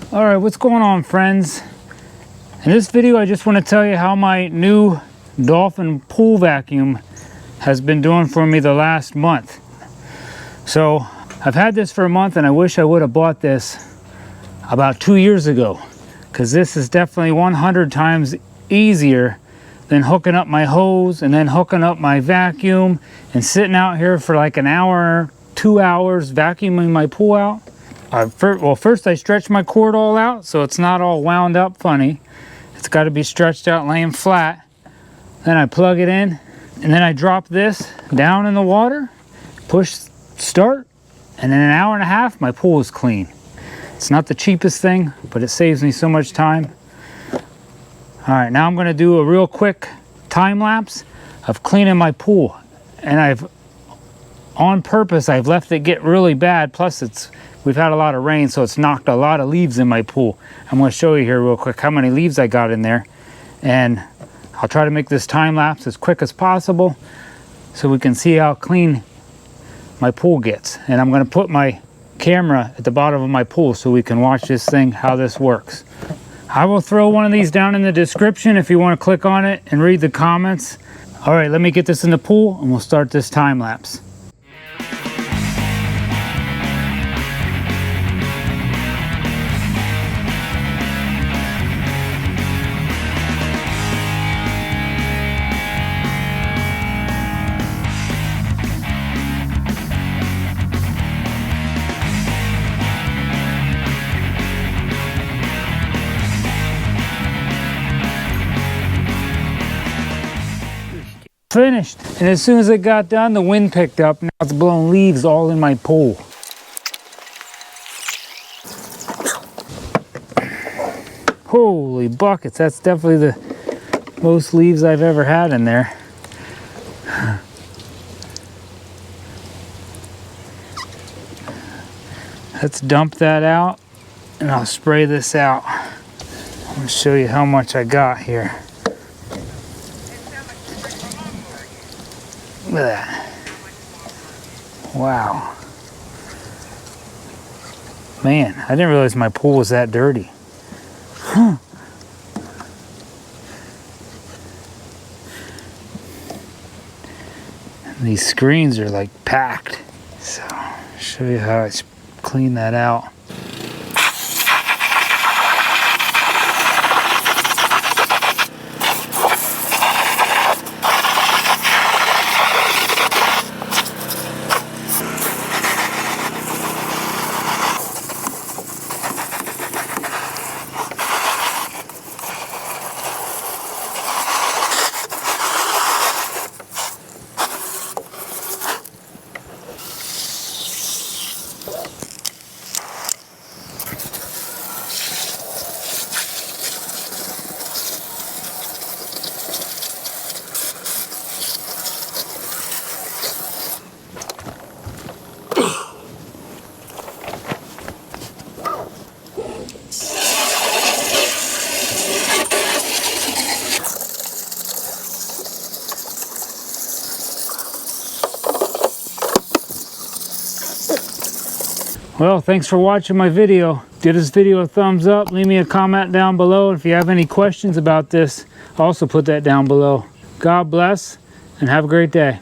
All right, what's going on, friends? In this video, I just want to tell you how my new Dolphin pool vacuum has been doing for me the last month. So I've had this for a month, and I wish I would have bought this about 2 years ago, because this is definitely 100 times easier than hooking up my hose and then hooking up my vacuum and sitting out here for like an hour, 2 hours vacuuming my pool out. First I stretch my cord all out so it's not all wound up funny. It's got to be stretched out, laying flat. Then I plug it in, and then I drop this down in the water, push start, and in an hour and a half my pool is clean. It's not the cheapest thing, but it saves me so much time. All right, now I'm going to do a real quick time lapse of cleaning my pool, and on purpose I've left it get really bad. Plus we've had a lot of rain, so it's knocked a lot of leaves in my pool. I'm going to show you here real quick how many leaves I got in there, and I'll try to make this time lapse as quick as possible so we can see how clean my pool gets. And I'm going to put my camera at the bottom of my pool so we can watch this thing, how this works. I will throw one of these down in the description if you want to click on it and read the comments. All right, let me get this in the pool and we'll start this time lapse. Finished, and as soon as it got done, the wind picked up. Now it's blowing leaves all in my pool. Holy buckets, that's definitely the most leaves I've ever had in there. Let's dump that out and I'll spray this out. I'm going to show you how much I got here. Look at that. Wow. Man, I didn't realize my pool was that dirty. Huh. These screens are like packed. So, I'll show you how I clean that out. Well, thanks for watching my video. Give this video a thumbs up, leave me a comment down below. If you have any questions about this, also put that down below. God bless and have a great day.